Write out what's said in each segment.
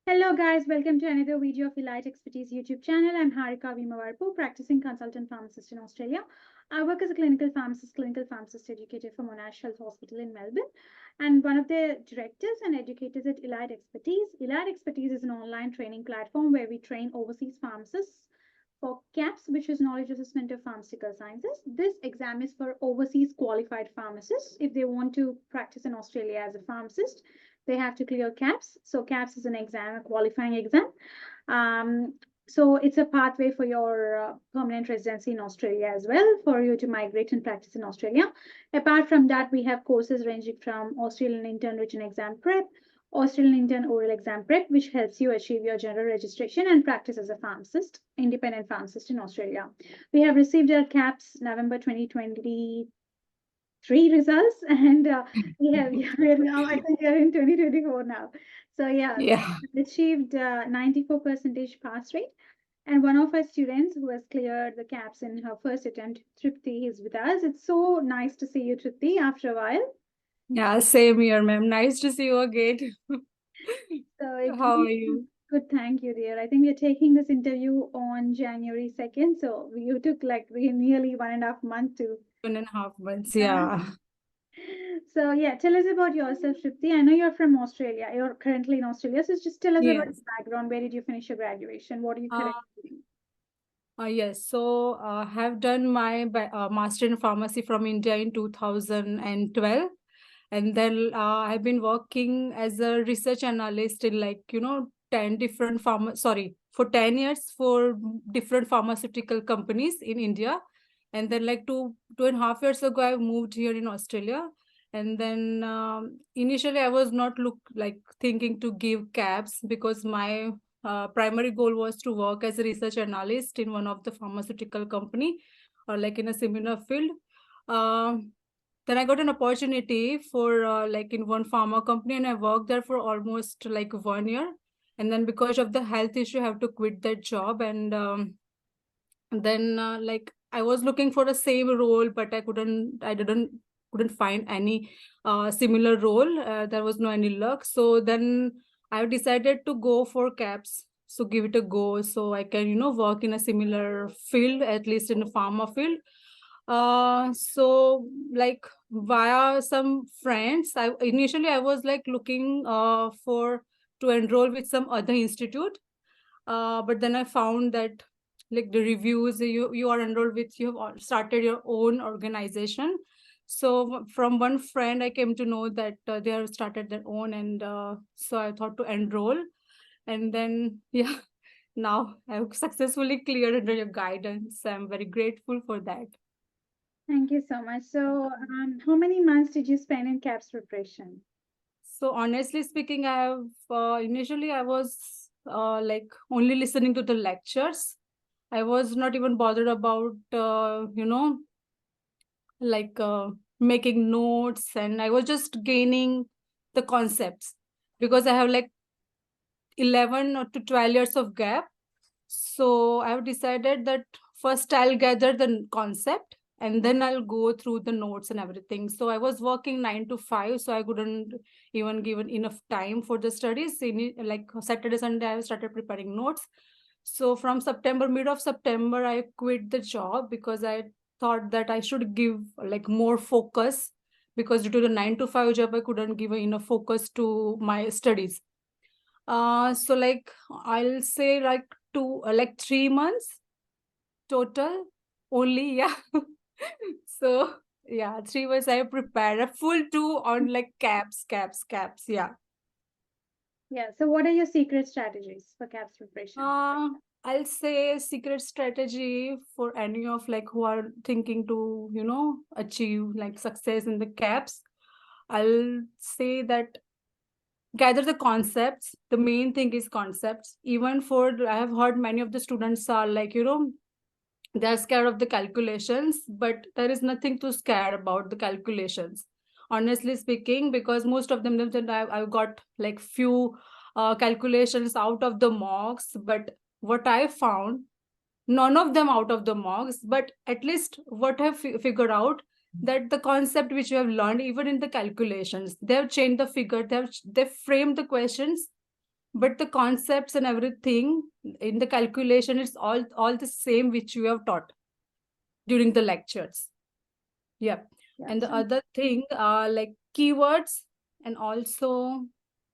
Hello guys, welcome to another video of Elite Expertise YouTube channel. I'm Harika Vimavarpu, practicing consultant pharmacist in Australia. I work as a clinical pharmacist educator for Monash Health Hospital in Melbourne, and one of the directors and educators at Elite Expertise. Elite Expertise is an online training platform where we train overseas pharmacists for KAPS, which is Knowledge Assessment of Pharmaceutical Sciences. This exam is for overseas qualified pharmacists. If they want to practice in Australia as a pharmacist, they have to clear KAPS. So KAPS is an exam, a qualifying exam. So it's a pathway for your permanent residency in Australia as well, for you to migrate and practice in Australia. Apart from that, we have courses ranging from Australian intern written exam prep, Australian intern oral exam prep, which helps you achieve your general registration and practice as a pharmacist, independent pharmacist in Australia. We have received our KAPS November 2023 results, and we're now, I think we're in 2024 now. So yeah, Yeah. achieved 94% pass rate. And one of our students who has cleared the KAPS in her first attempt, Trupti, is with us. It's so nice to see you, Trupti, after a while. Yeah, same here, ma'am. Nice to see you again. So it How are you? good, thank you, dear. I think we're taking this interview on January 2nd. So you took like nearly 1.5 months to 1.5 months. uh, Yeah. So yeah, tell us about yourself, Trupti. I know you're from Australia. You're currently in Australia. So just tell us about Yes. your background. Where did you finish your graduation? What are you Uh, currently doing? yes. So I have done my master in pharmacy from India in 2012. And then I've been working as a research analyst in 10 different for 10 years for different pharmaceutical companies in India. And then like 2.5 years ago, I moved here in Australia. And then initially I was not thinking to give KAPS because my primary goal was to work as a research analyst in one of the pharmaceutical company or like in a similar field. Then I got an opportunity for in one pharma company, and I worked there for almost like 1 year. And then because of the health issue, I have to quit that job. And then I was looking for the same role, but couldn't find any similar role. There was no any luck. So then I decided to go for KAPS. So give it a go, so I can work in a similar field, at least in a pharma field. So like via some friends, I was like looking for to enroll with some other institute. But then I found that like the reviews, you are enrolled with, you have started your own organization. So from one friend I came to know that they have started their own, and so I thought to enroll. And then yeah, now I've successfully cleared under your guidance. I'm very grateful for that. Thank you so much. So how many months did you spend in KAPS preparation? So honestly speaking, I have initially I was like only listening to the lectures. I was not even bothered about like making notes, and I was just gaining the concepts because I have like 11 or to 12 years of gap. So I have decided that first I'll gather the concept and then I'll go through the notes and everything. So I was working 9 to 5, so I couldn't even give enough time for the studies. Like Saturday, Sunday, I started preparing notes. So from mid of September, I quit the job because I thought that I should give like more focus, because due to the 9 to 5 job, I couldn't give enough focus to my studies. So like I'll say like 3 months total only, yeah. So yeah, 3 months I prepared a full 2 on like KAPS, yeah. Yeah. So what are your secret strategies for KAPS preparation? I'll say secret strategy for any of like who are thinking to achieve like success in the KAPS. I'll say that gather the concepts. The main thing is concepts. Even for, I have heard many of the students are like they're scared of the calculations, but there is nothing to scare about the calculations, honestly speaking, because most of them I've got like few calculations out of the mocks. But what I found, none of them out of the mocks, but at least what I've figured out, that the concept which you have learned, even in the calculations, they have changed the figure, they've framed the questions but the concepts and everything in the calculation, it's all the same which you have taught during the lectures. Yeah. And the So other thing are like keywords, and also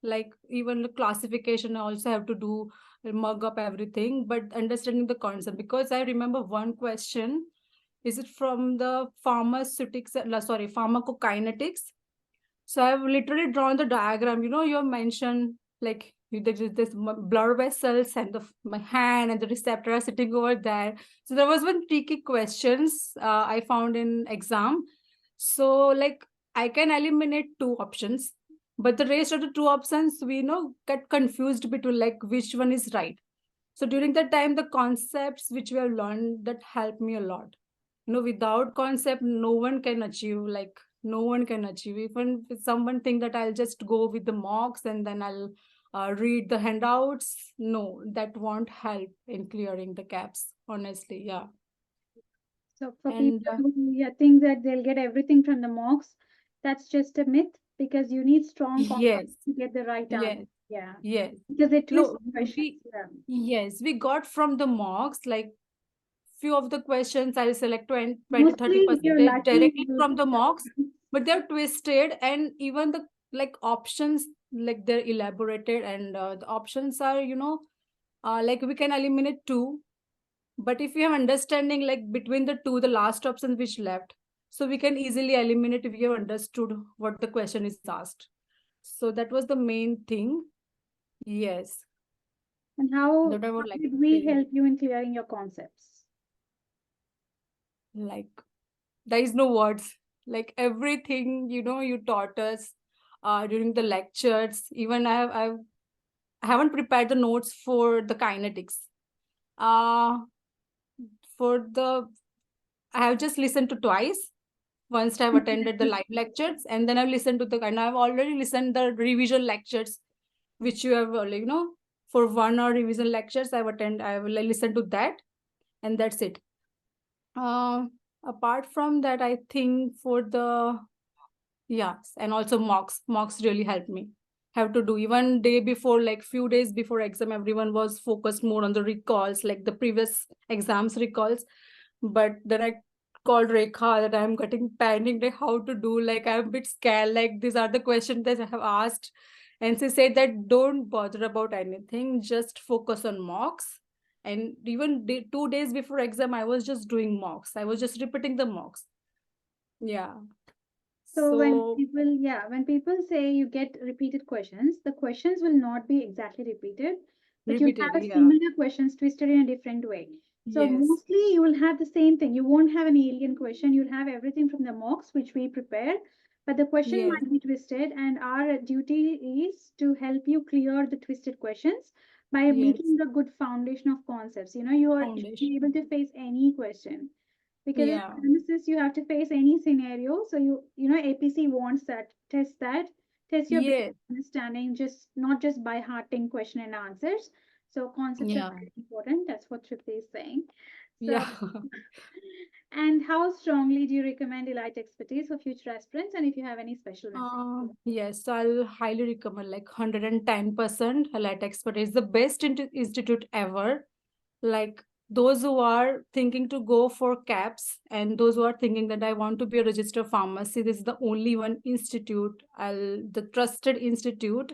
like even the classification I also have to do, mug up everything, but understanding the concept, because I remember one question, is it from the pharmacokinetics? So I've literally drawn the diagram. You have mentioned like there is this blood vessels and my hand and the receptor are sitting over there. So there was one tricky questions I found in exam. So like I can eliminate two options, but the rest of the two options we get confused between like which one is right. So during that time, the concepts which we have learned that helped me a lot. Without concept, no one can achieve, like no one can achieve. Even if someone think that I'll just go with the mocks and then I'll read the handouts, no, that won't help in clearing the caps, honestly. Yeah. So for And people who think that they'll get everything from the mocks, that's just a myth, because you need strong yes, confidence to get the right answer. yes, Yeah, yes. because they twist No, questions. we, Yeah. yes, we got from the mocks, like few of the questions I'll select 20, Mostly, if 30% you're lucky, directly you'll from the mocks, but they're twisted, and even the like options, like they're elaborated, and the options are, like we can eliminate two, but if you have understanding like between the two, the last option which left, so we can easily eliminate if you have understood what the question is asked. So that was the main thing. Yes, And how that I would like did to we say. help you in clearing your concepts? Like there is no words, like everything you taught us during the lectures. Even I haven't prepared the notes for the kinetics. For the I have just listened to twice. Once I've attended the live lectures, and then I've listened to and I've already listened the revision lectures which you have for 1 hour revision lectures I will listen to that, and that's it. uh, Apart from that, I think for the yes, and also mocks really helped me. Have to do even day before, like few days before exam, everyone was focused more on the recalls, like the previous exams recalls. But then I called Rekha that I'm getting panicked, like how to do, like I'm a bit scared, like these are the questions that I have asked. And she said that don't bother about anything, just focus on mocks. And even 2 days before exam, I was just doing mocks. I was just repeating the mocks. Yeah. So So when people say you get repeated questions, the questions will not be exactly repeated, but you'll repeated, have a yeah. similar questions twisted in a different way. So Yes. mostly you will have the same thing. You won't have an alien question. You'll have everything from the mocks which we prepared, but the question Yes. might be twisted, and our duty is to help you clear the twisted questions by Yes. making a good foundation of concepts. You should be able Foundation. to face any question, because as a Yeah. pharmacist you have to face any scenario. So APC wants that, test your basic Yes. understanding, just not just by hearting question and answers. So concepts are Yeah. very important. That's what Trupti is saying. So Yeah. and how strongly do you recommend elite expertise for future aspirants, and if you have any special message? Yes, so I'll highly recommend like 110% Allied Expert is the best institute ever. Like those who are thinking to go for CAPS and those who are thinking that I want to be a registered pharmacy, this is the only one institute, the trusted institute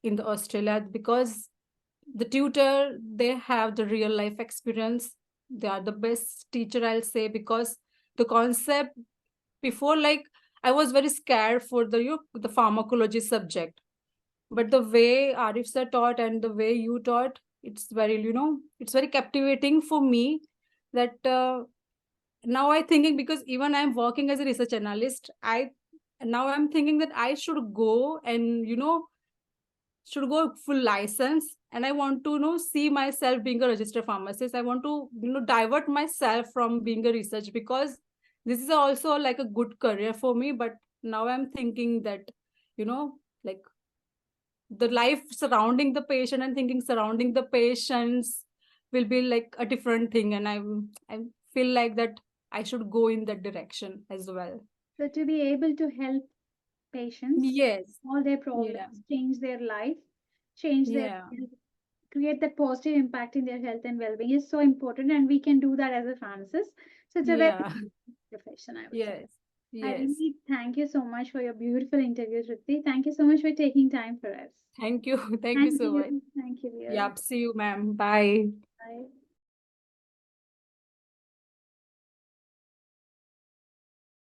in the Australia, because the tutor, they have the real life experience. They are the best teacher, I'll say, because the concept before, like I was very scared for the pharmacology subject, but the way Arif sir taught and the way you taught, it's very it's very captivating for me. That now I thinking, because even I'm working as a research analyst, I'm thinking that I should go and should go full license, and I want to see myself being a registered pharmacist. I want to divert myself from being a research, because this is also like a good career for me. But now I'm thinking that you know like the life surrounding the patient and thinking surrounding the patients will be like a different thing, and I feel like that I should go in that direction as well. So to be able to help patients Yes. all their Yeah. problems, change their life, change their Yeah. create that positive impact in their health and well-being is so important, and we can do that as a pharmacist. So it's a very Yeah. good profession, I would say. Yes. I Yes. really thank you so much for your beautiful interview, Trupti. Thank you so much for taking time for us. Thank you. Thank you so much. Thank you, dear. Yep. See you, ma'am. Bye.